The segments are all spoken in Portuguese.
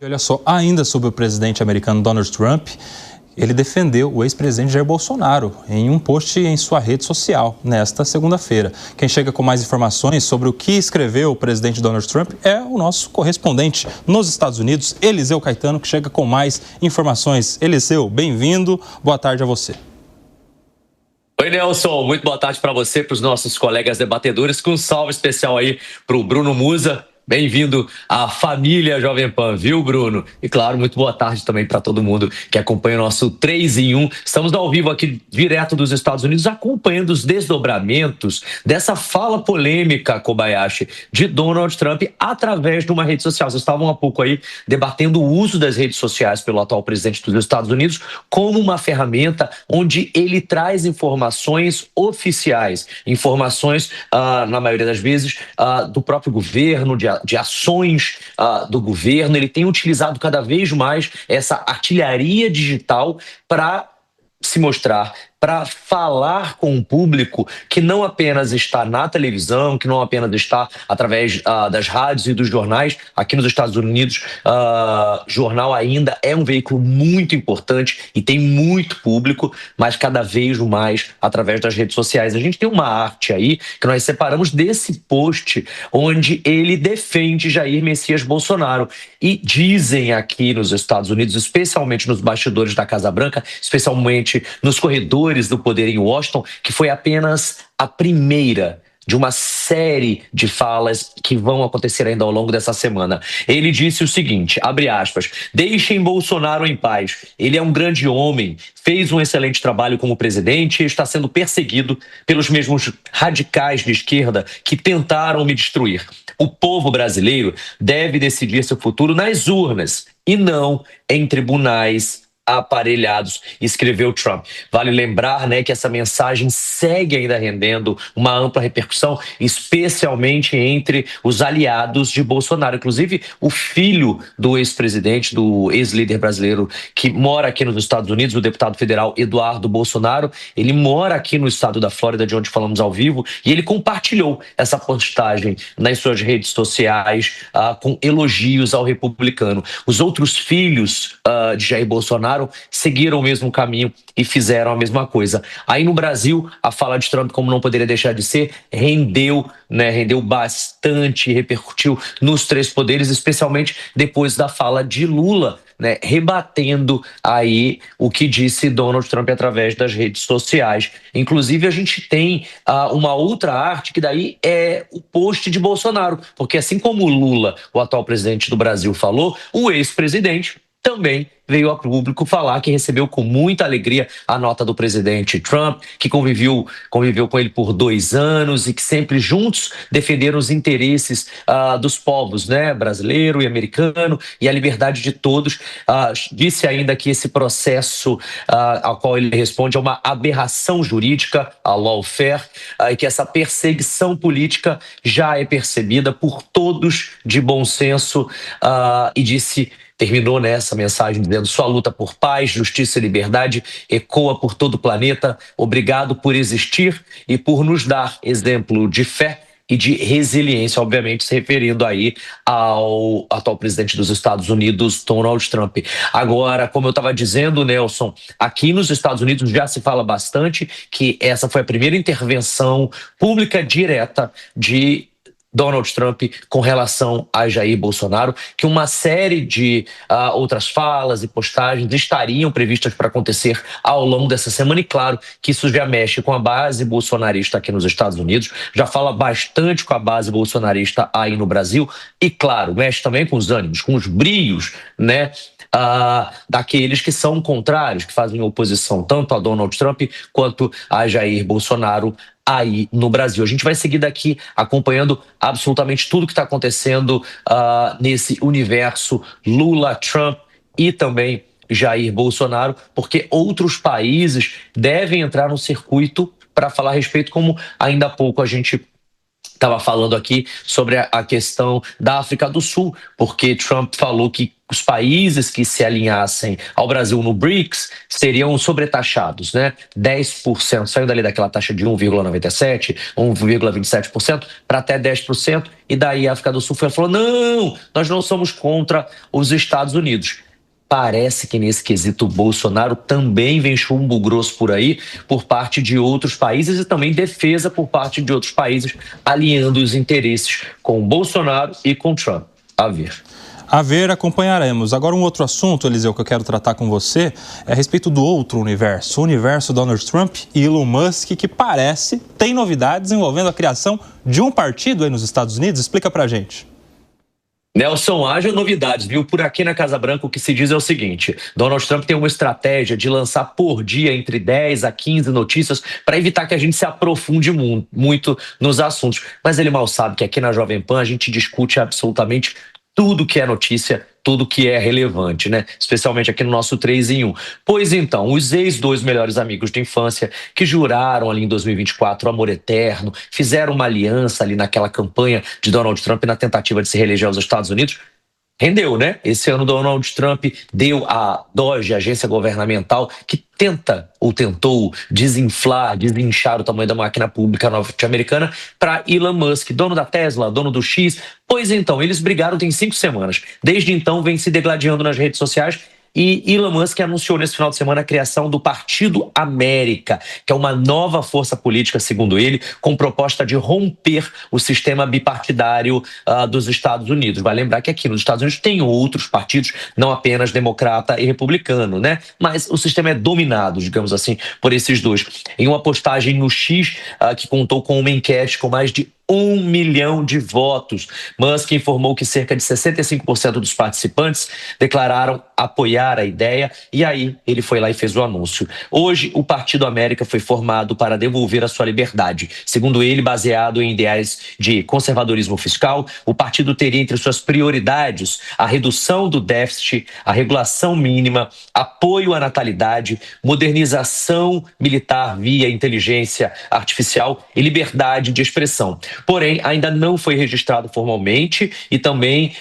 Olha só, ainda sobre o presidente americano Donald Trump, ele defendeu o ex-presidente Jair Bolsonaro em um post em sua rede social nesta segunda-feira. Quem chega com mais informações sobre o que escreveu o presidente Donald Trump é o nosso correspondente nos Estados Unidos, Eliseu Caetano, que chega com mais informações. Eliseu, bem-vindo, boa tarde a você. Oi, Nelson, muito boa tarde para você, para os nossos colegas debatedores, com um salve especial aí para o Bruno Musa. Bem-vindo à família Jovem Pan, viu, Bruno? E claro, muito boa tarde também para todo mundo que acompanha o nosso 3 em 1. Estamos ao vivo aqui, direto dos Estados Unidos, acompanhando os desdobramentos dessa fala polêmica, Kobayashi, de Donald Trump através de uma rede social. Vocês estavam há pouco aí debatendo o uso das redes sociais pelo atual presidente dos Estados Unidos como uma ferramenta onde ele traz informações oficiais, informações, na maioria das vezes, do próprio governo, de ações do governo. Ele tem utilizado cada vez mais essa artilharia digital para se mostrar, para falar com um público que não apenas está na televisão, que não apenas está através das rádios e dos jornais. Aqui nos Estados Unidos, jornal ainda é um veículo muito importante e tem muito público, mas cada vez mais através das redes sociais. A gente tem uma arte aí que nós separamos desse post onde ele defende Jair Messias Bolsonaro. E dizem aqui nos Estados Unidos, especialmente nos bastidores da Casa Branca, especialmente nos corredores do poder em Washington, que foi apenas a primeira de uma série de falas que vão acontecer ainda ao longo dessa semana. Ele disse o seguinte, abre aspas, deixem Bolsonaro em paz. Ele é um grande homem, fez um excelente trabalho como presidente e está sendo perseguido pelos mesmos radicais de esquerda que tentaram me destruir. O povo brasileiro deve decidir seu futuro nas urnas e não em tribunais aparelhados, escreveu Trump. Vale lembrar, né, que essa mensagem segue ainda rendendo uma ampla repercussão, especialmente entre os aliados de Bolsonaro. Inclusive, o filho do ex-presidente, do ex-líder brasileiro que mora aqui nos Estados Unidos, o deputado federal Eduardo Bolsonaro, ele mora aqui no estado da Flórida, de onde falamos ao vivo, e ele compartilhou essa postagem nas suas redes sociais com elogios ao republicano. Os outros filhos de Jair Bolsonaro seguiram o mesmo caminho e fizeram a mesma coisa. Aí no Brasil, a fala de Trump, como não poderia deixar de ser, rendeu bastante, repercutiu nos três poderes, especialmente depois da fala de Lula, né, rebatendo aí o que disse Donald Trump através das redes sociais. Inclusive, a gente tem uma outra arte que daí é o post de Bolsonaro, porque assim como o Lula, o atual presidente do Brasil, falou, o ex-presidente também veio a público falar que recebeu com muita alegria a nota do presidente Trump, que conviveu com ele por 2 anos e que sempre juntos defenderam os interesses dos povos, né, brasileiro e americano, e a liberdade de todos. Disse ainda que esse processo ao qual ele responde é uma aberração jurídica, a lawfare, e que essa perseguição política já é percebida por todos de bom senso, e terminou nessa mensagem dizendo: sua luta por paz, justiça e liberdade ecoa por todo o planeta. Obrigado por existir e por nos dar exemplo de fé e de resiliência, obviamente se referindo aí ao atual presidente dos Estados Unidos, Donald Trump. Agora, como eu estava dizendo, Nelson, aqui nos Estados Unidos já se fala bastante que essa foi a primeira intervenção pública direta de Donald Trump com relação a Jair Bolsonaro, que uma série de outras falas e postagens estariam previstas para acontecer ao longo dessa semana, e claro que isso já mexe com a base bolsonarista aqui nos Estados Unidos, já fala bastante com a base bolsonarista aí no Brasil, e claro, mexe também com os ânimos, com os brios, né, daqueles que são contrários, que fazem oposição tanto a Donald Trump quanto a Jair Bolsonaro aí no Brasil. A gente vai seguir daqui acompanhando absolutamente tudo que está acontecendo nesse universo Lula-Trump e também Jair Bolsonaro, porque outros países devem entrar no circuito para falar a respeito, como ainda há pouco a gente estava falando aqui sobre a questão da África do Sul, porque Trump falou que os países que se alinhassem ao Brasil no BRICS seriam sobretaxados, né? 10%, saindo dali daquela taxa de 1,97%, 1,27% para até 10%, e daí a África do Sul falou, não, nós não somos contra os Estados Unidos. Parece que nesse quesito Bolsonaro também vem chumbo grosso por aí, por parte de outros países e também defesa por parte de outros países, alinhando os interesses com Bolsonaro e com Trump. A ver, acompanharemos. Agora um outro assunto, Eliseu, que eu quero tratar com você é a respeito do outro universo, o universo Donald Trump e Elon Musk, que parece tem novidades envolvendo a criação de um partido aí nos Estados Unidos. Explica pra gente. Nelson, haja novidades, viu? Por aqui na Casa Branca o que se diz é o seguinte: Donald Trump tem uma estratégia de lançar por dia entre 10 a 15 notícias para evitar que a gente se aprofunde muito nos assuntos. Mas ele mal sabe que aqui na Jovem Pan a gente discute absolutamente tudo que é notícia, tudo que é relevante, né? Especialmente aqui no nosso 3 em 1. Pois então, os dois melhores amigos de infância que juraram ali em 2024 amor eterno, fizeram uma aliança ali naquela campanha de Donald Trump na tentativa de se reeleger aos Estados Unidos, rendeu, né? Esse ano Donald Trump deu a DOGE, a agência governamental, que tentou desinchar o tamanho da máquina pública norte-americana para Elon Musk, dono da Tesla, dono do X. Pois então, eles brigaram tem 5 semanas. Desde então, vem se degladiando nas redes sociais. E Elon Musk anunciou nesse final de semana a criação do Partido América, que é uma nova força política, segundo ele, com proposta de romper o sistema bipartidário dos Estados Unidos. Vai lembrar que aqui nos Estados Unidos tem outros partidos, não apenas democrata e republicano, né? Mas o sistema é dominado, digamos assim, por esses dois. Em uma postagem no X, que contou com uma enquete com mais de 1 milhão de votos, Musk informou que cerca de 65% dos participantes declararam apoiar a ideia, e aí ele foi lá e fez o anúncio. Hoje, o Partido América foi formado para devolver a sua liberdade. Segundo ele, baseado em ideais de conservadorismo fiscal, o partido teria entre suas prioridades a redução do déficit, a regulação mínima, apoio à natalidade, modernização militar via inteligência artificial e liberdade de expressão. Porém, ainda não foi registrado formalmente e também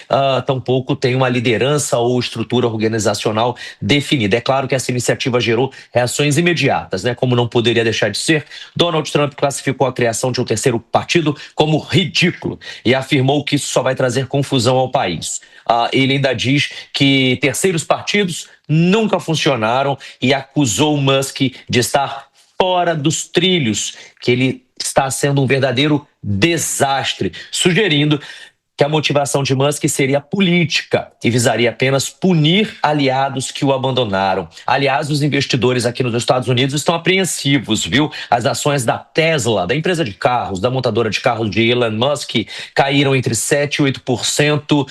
tampouco tem uma liderança ou estrutura organizacional definida. É claro que essa iniciativa gerou reações imediatas, né? Como não poderia deixar de ser, Donald Trump classificou a criação de um terceiro partido como ridículo e afirmou que isso só vai trazer confusão ao país. Ele ainda diz que terceiros partidos nunca funcionaram e acusou Musk de estar fora dos trilhos, que ele está sendo um verdadeiro desastre, sugerindo que a motivação de Musk seria política e visaria apenas punir aliados que o abandonaram. Aliás, os investidores aqui nos Estados Unidos estão apreensivos, viu? As ações da Tesla, da empresa de carros, da montadora de carros de Elon Musk, caíram entre 7% e 8%,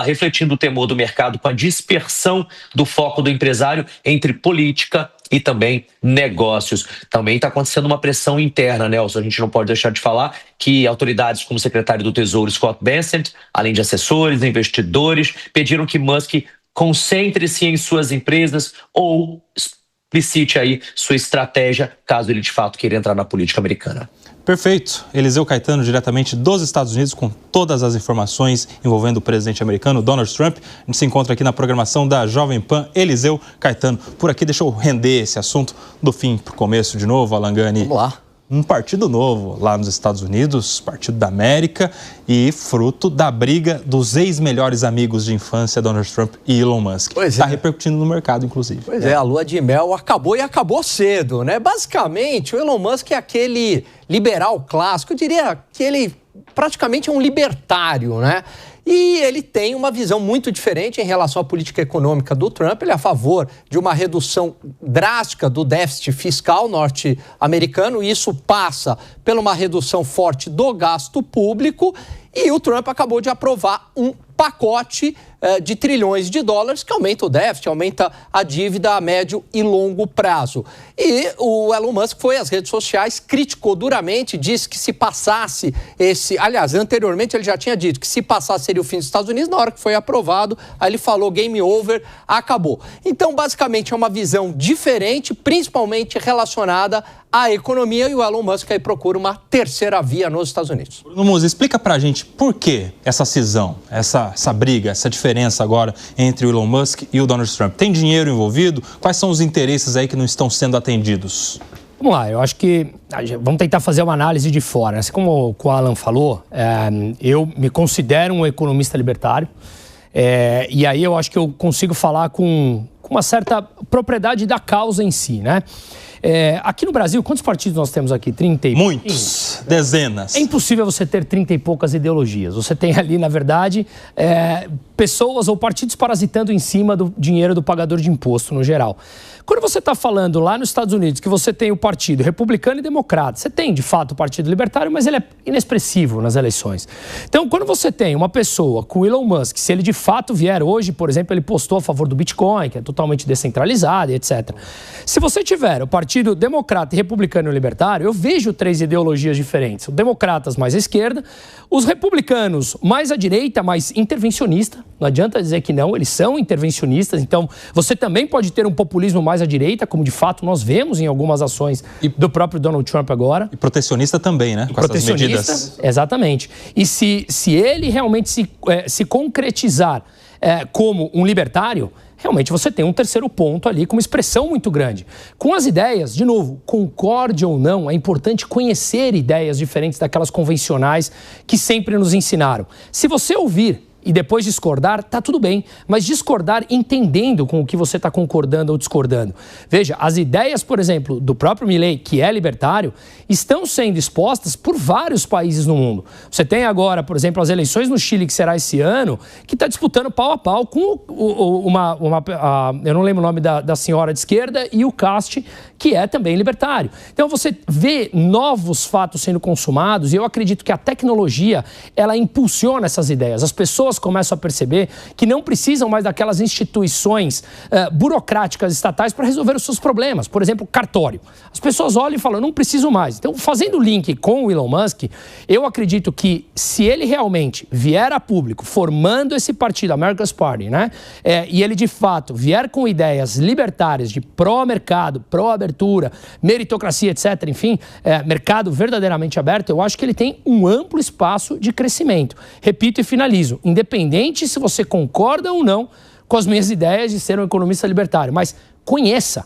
refletindo o temor do mercado com a dispersão do foco do empresário entre política e também negócios. Também está acontecendo uma pressão interna, Nelson. A gente não pode deixar de falar que autoridades como o secretário do Tesouro Scott Bessent, além de assessores, investidores, pediram que Musk concentre-se em suas empresas ou explicite aí sua estratégia, caso ele de fato queira entrar na política americana. Perfeito. Eliseu Caetano, diretamente dos Estados Unidos, com todas as informações envolvendo o presidente americano, Donald Trump. A gente se encontra aqui na programação da Jovem Pan. Eliseu Caetano, por aqui, deixa eu render esse assunto do fim para o começo de novo, Alan Gani. Vamos lá. Um partido novo lá nos Estados Unidos, Partido da América, e fruto da briga dos ex-melhores amigos de infância, Donald Trump e Elon Musk. Está repercutindo no mercado, inclusive. Pois é, a lua de mel acabou e acabou cedo, né? Basicamente, o Elon Musk é aquele liberal clássico, eu diria que ele praticamente é um libertário, né? E ele tem uma visão muito diferente em relação à política econômica do Trump. Ele é a favor de uma redução drástica do déficit fiscal norte-americano. E isso passa por uma redução forte do gasto público. E o Trump acabou de aprovar um pacote de trilhões de dólares que aumenta o déficit, aumenta a dívida a médio e longo prazo. E o Elon Musk foi às redes sociais, criticou duramente, disse que se passasse aliás, anteriormente ele já tinha dito que se passasse seria o fim dos Estados Unidos. Na hora que foi aprovado, aí ele falou game over, acabou. Então, basicamente, é uma visão diferente, principalmente relacionada a economia, e o Elon Musk aí procura uma terceira via nos Estados Unidos. Bruno Musa, explica pra gente por que essa cisão, essa briga, essa diferença agora entre o Elon Musk e o Donald Trump. Tem dinheiro envolvido? Quais são os interesses aí que não estão sendo atendidos? Vamos lá, eu acho que vamos tentar fazer uma análise de fora. Assim como o Alan falou, eu me considero um economista libertário, e aí eu acho que eu consigo falar com uma certa propriedade da causa em si, né? Aqui no Brasil, quantos partidos nós temos aqui? 30 e... Muitos, dezenas. É impossível você ter 30 e poucas ideologias. Você tem ali, na verdade, pessoas ou partidos parasitando em cima do dinheiro do pagador de imposto, no geral. Quando você está falando lá nos Estados Unidos que você tem o partido republicano e democrata, você tem, de fato, o partido libertário, mas ele é inexpressivo nas eleições. Então, quando você tem uma pessoa com o Elon Musk, se ele de fato vier hoje, por exemplo, ele postou a favor do Bitcoin, que é totalmente descentralizado, etc. Se você tiver o partido democrata, republicano e libertário, eu vejo três ideologias diferentes. Os democratas mais à esquerda, os republicanos mais à direita, mais intervencionista. Não adianta dizer que não, eles são intervencionistas. Então, você também pode ter um populismo mais à direita, como de fato nós vemos em algumas ações do próprio Donald Trump agora. E protecionista também, né? Com essas medidas. Exatamente. E se ele realmente se concretizar como um libertário, realmente você tem um terceiro ponto ali com uma expressão muito grande. Com as ideias, de novo, concorde ou não, é importante conhecer ideias diferentes daquelas convencionais que sempre nos ensinaram. Se você ouvir e depois discordar, tá tudo bem, mas discordar entendendo com o que você está concordando ou discordando. Veja, as ideias, por exemplo, do próprio Milei, que é libertário, estão sendo expostas por vários países no mundo. Você tem agora, por exemplo, as eleições no Chile, que será esse ano, que está disputando pau a pau com eu não lembro o nome da senhora de esquerda, e o Cast, que é também libertário. Então você vê novos fatos sendo consumados, e eu acredito que a tecnologia, ela impulsiona essas ideias. As pessoas começam a perceber que não precisam mais daquelas instituições burocráticas estatais para resolver os seus problemas. Por exemplo, cartório. As pessoas olham e falam, não preciso mais. Então, fazendo o link com o Elon Musk, eu acredito que se ele realmente vier a público formando esse partido, America's Party, né? E ele de fato vier com ideias libertárias de pró-mercado, pró-abertura, meritocracia, etc., enfim, mercado verdadeiramente aberto, eu acho que ele tem um amplo espaço de crescimento. Repito e finalizo, independente se você concorda ou não com as minhas ideias de ser um economista libertário, mas conheça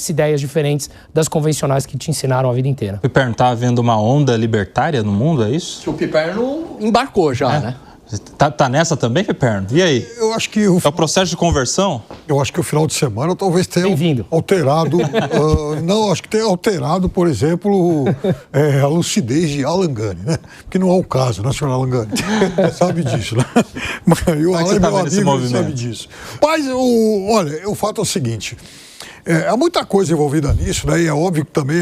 ideias diferentes das convencionais que te ensinaram a vida inteira. O Piperno está havendo uma onda libertária no mundo, é isso? O Piperno embarcou já, né? Tá nessa também, Piperno? E aí? Eu acho que é o processo de conversão? Eu acho que o final de semana talvez tenha alterado. Não, acho que tenha alterado, por exemplo, a lucidez de Alan Gani, né? Porque não é o caso, né, senhor Alan Gani? Sabe disso, né? Mas o Alan é meu amigo, sabe disso. Mas, olha, o fato é o seguinte. Há muita coisa envolvida nisso, né? E é óbvio que também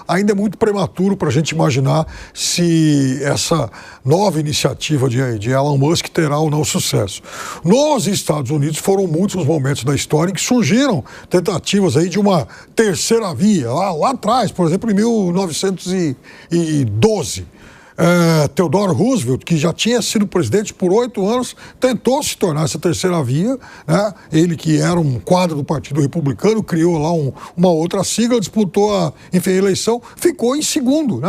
ainda é muito prematuro para a gente imaginar se essa nova iniciativa de Elon Musk terá ou não sucesso. Nos Estados Unidos foram muitos os momentos da história em que surgiram tentativas aí de uma terceira via, lá atrás, por exemplo, em 1912. Theodore Roosevelt, que já tinha sido presidente por 8 anos, tentou se tornar essa terceira via, né? Ele, que era um quadro do Partido Republicano, criou lá uma outra sigla, disputou a eleição, ficou em segundo, né?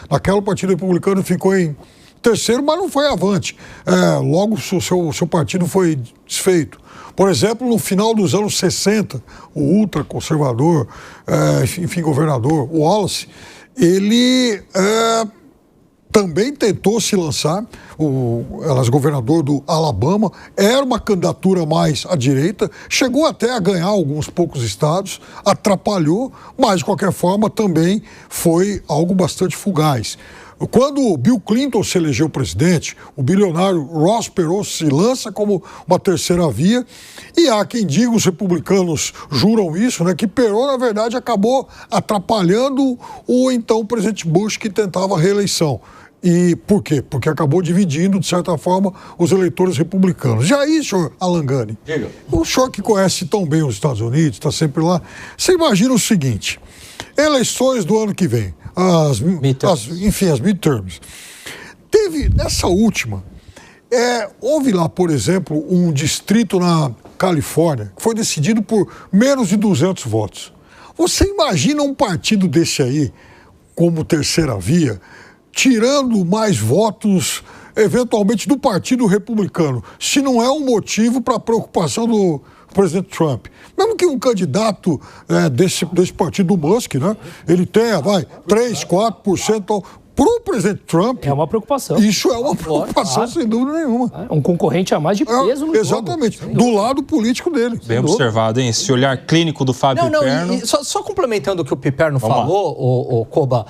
Naquela o Partido Republicano ficou em terceiro, mas não foi avante. Logo o seu partido foi desfeito. Por exemplo, no final dos anos 60, o ultraconservador, governador Wallace, ele também tentou se lançar, governador do Alabama, era uma candidatura mais à direita, chegou até a ganhar alguns poucos estados, atrapalhou, mas de qualquer forma também foi algo bastante fugaz. Quando Bill Clinton se elegeu presidente, o bilionário Ross Perot se lança como uma terceira via, e há quem diga, os republicanos juram isso, né, que Perot, na verdade, acabou atrapalhando o então presidente Bush, que tentava a reeleição. E por quê? Porque acabou dividindo, de certa forma, os eleitores republicanos. E aí, senhor Alan Gani, o senhor que conhece tão bem os Estados Unidos, está sempre lá, você imagina o seguinte, eleições do ano que vem, as midterms. Teve, nessa última, houve lá, por exemplo, um distrito na Califórnia que foi decidido por menos de 200 votos. Você imagina um partido desse aí, como Terceira Via, tirando mais votos, eventualmente, do Partido Republicano, se não é um motivo para a preocupação do presidente Trump. Mesmo que um candidato desse partido do Musk, né, ele tenha, 3, 4%... Para o presidente Trump... É uma preocupação. Isso é uma preocupação, claro, sem dúvida nenhuma. É um concorrente a mais de peso no exatamente, jogo. do lado político dele. Bem observado, hein? Esse olhar clínico do Fábio Piperno... Só complementando o que o Piperno falou, o Koba,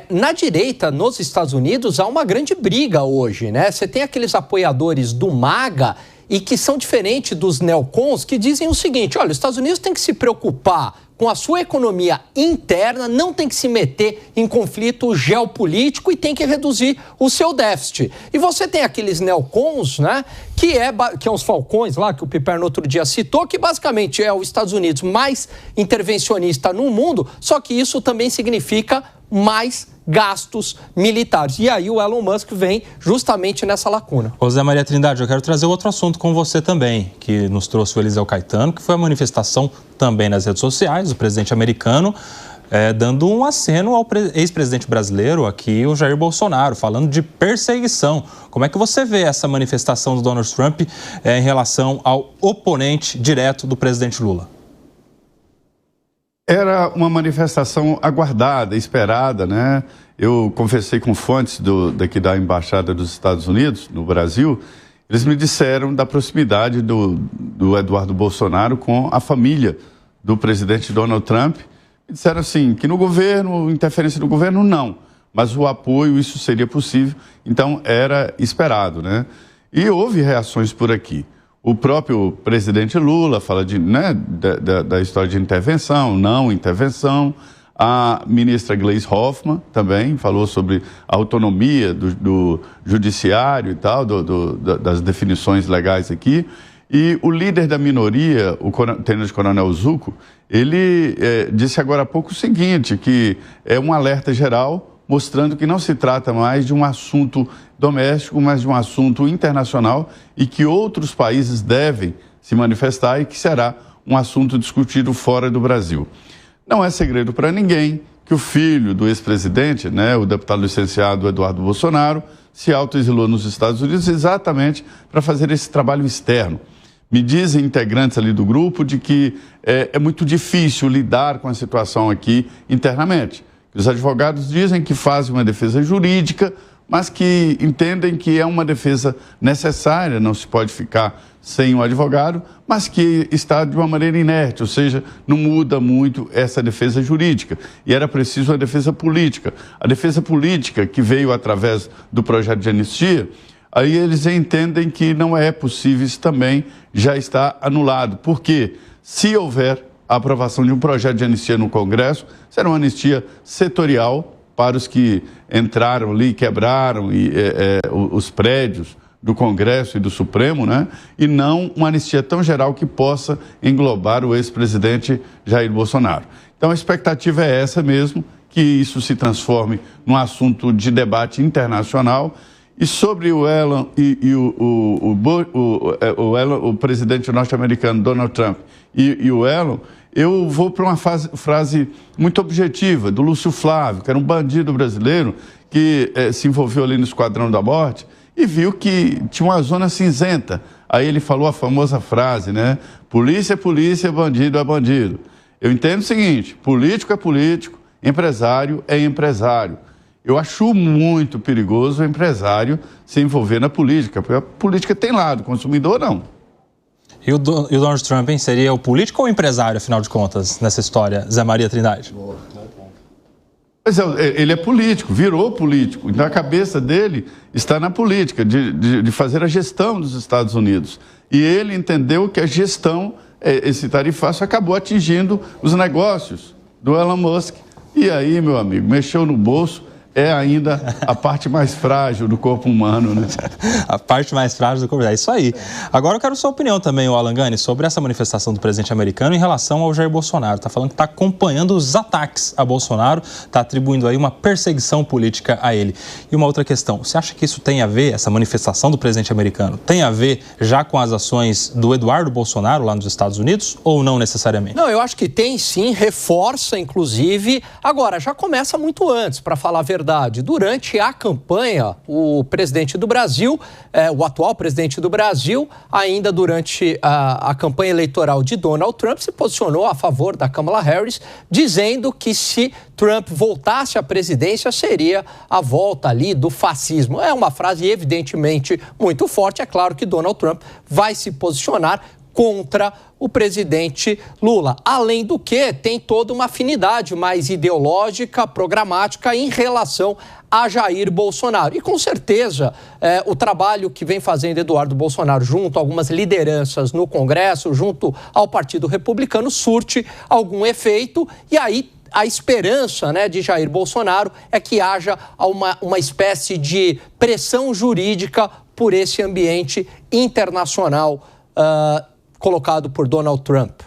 na direita, nos Estados Unidos, há uma grande briga hoje, né? Você tem aqueles apoiadores do MAGA e que são diferentes dos neocons, que dizem o seguinte: olha, os Estados Unidos tem que se preocupar com a sua economia interna, não tem que se meter em conflito geopolítico e tem que reduzir o seu déficit. E você tem aqueles neocons, né, que é os falcões lá, que o Piperno outro dia citou, que basicamente é os Estados Unidos mais intervencionista no mundo, só que isso também significa mais gastos militares. E aí o Elon Musk vem justamente nessa lacuna. Ô Zé Maria Trindade, eu quero trazer outro assunto com você também, que nos trouxe o Eliseu Caetano, que foi a manifestação também nas redes sociais, o presidente americano dando um aceno ao ex-presidente brasileiro aqui, o Jair Bolsonaro, falando de perseguição. Como é que você vê essa manifestação do Donald Trump em relação ao oponente direto do presidente Lula? Era uma manifestação aguardada, esperada, né? Eu conversei com fontes daqui da Embaixada dos Estados Unidos, no Brasil. Eles me disseram da proximidade do Eduardo Bolsonaro com a família do presidente Donald Trump. Me disseram assim, que no governo, interferência no governo, não. Mas o apoio, isso seria possível. Então, era esperado, né? E houve reações por aqui. O próprio presidente Lula fala da história de intervenção, não intervenção. A ministra Gleisi Hoffmann também falou sobre a autonomia do judiciário e tal, das definições legais aqui. E o líder da minoria, o tenente-coronel Zucco, ele disse agora há pouco o seguinte, que é um alerta geral mostrando que não se trata mais de um assunto doméstico, mas de um assunto internacional e que outros países devem se manifestar e que será um assunto discutido fora do Brasil. Não é segredo para ninguém que o filho do ex-presidente, né, o deputado licenciado Eduardo Bolsonaro, se autoexilou nos Estados Unidos exatamente para fazer esse trabalho externo. Me dizem integrantes ali do grupo de que é muito difícil lidar com a situação aqui internamente. Os advogados dizem que fazem uma defesa jurídica, mas que entendem que é uma defesa necessária, não se pode ficar sem um advogado, mas que está de uma maneira inerte, ou seja, não muda muito essa defesa jurídica. E era preciso uma defesa política. A defesa política que veio através do projeto de anistia, aí eles entendem que não é possível, isso também já está anulado. Porque se houver a aprovação de um projeto de anistia no Congresso, será uma anistia setorial para os que entraram ali, quebraram os prédios do Congresso e do Supremo, né? E não uma anistia tão geral que possa englobar o ex-presidente Jair Bolsonaro. Então a expectativa é essa mesmo, que isso se transforme num assunto de debate internacional. E sobre o Elon o presidente norte-americano Donald Trump e o Elon, eu vou para uma frase muito objetiva do Lúcio Flávio, que era um bandido brasileiro que se envolveu ali no Esquadrão da Morte e viu que tinha uma zona cinzenta. Aí ele falou a famosa frase, né? Polícia é polícia, bandido é bandido. Eu entendo o seguinte, político é político, empresário é empresário. Eu acho muito perigoso o empresário se envolver na política, porque a política tem lado, consumidor não. E o Donald Trump, hein, seria o político ou o empresário, afinal de contas, nessa história, Zé Maria Trindade? Pois é, ele é político, virou político. Então a cabeça dele está na política, de fazer a gestão dos Estados Unidos. E ele entendeu que a gestão, esse tarifaço, acabou atingindo os negócios do Elon Musk. E aí, meu amigo, mexeu no bolso, é ainda a parte mais frágil do corpo humano, né? A parte mais frágil do corpo, é isso aí. Agora eu quero sua opinião também, Alan Gani, sobre essa manifestação do presidente americano em relação ao Jair Bolsonaro. Está falando que está acompanhando os ataques a Bolsonaro, está atribuindo aí uma perseguição política a ele. E uma outra questão, você acha que isso tem a ver, essa manifestação do presidente americano, tem a ver já com as ações do Eduardo Bolsonaro lá nos Estados Unidos ou não necessariamente? Não, eu acho que tem sim, reforça inclusive. Agora, já começa muito antes, para falar a verdade. Durante a campanha, o presidente do Brasil, o atual presidente do Brasil, ainda durante a campanha eleitoral de Donald Trump, se posicionou a favor da Kamala Harris, dizendo que se Trump voltasse à presidência, seria a volta ali do fascismo. É uma frase evidentemente muito forte. É claro que Donald Trump vai se posicionar contra o presidente Lula. Além do que, tem toda uma afinidade mais ideológica, programática em relação a Jair Bolsonaro. E com certeza, o trabalho que vem fazendo Eduardo Bolsonaro junto a algumas lideranças no Congresso, junto ao Partido Republicano, surte algum efeito. E aí a esperança, né, de Jair Bolsonaro é que haja uma espécie de pressão jurídica por esse ambiente internacional colocado por Donald Trump.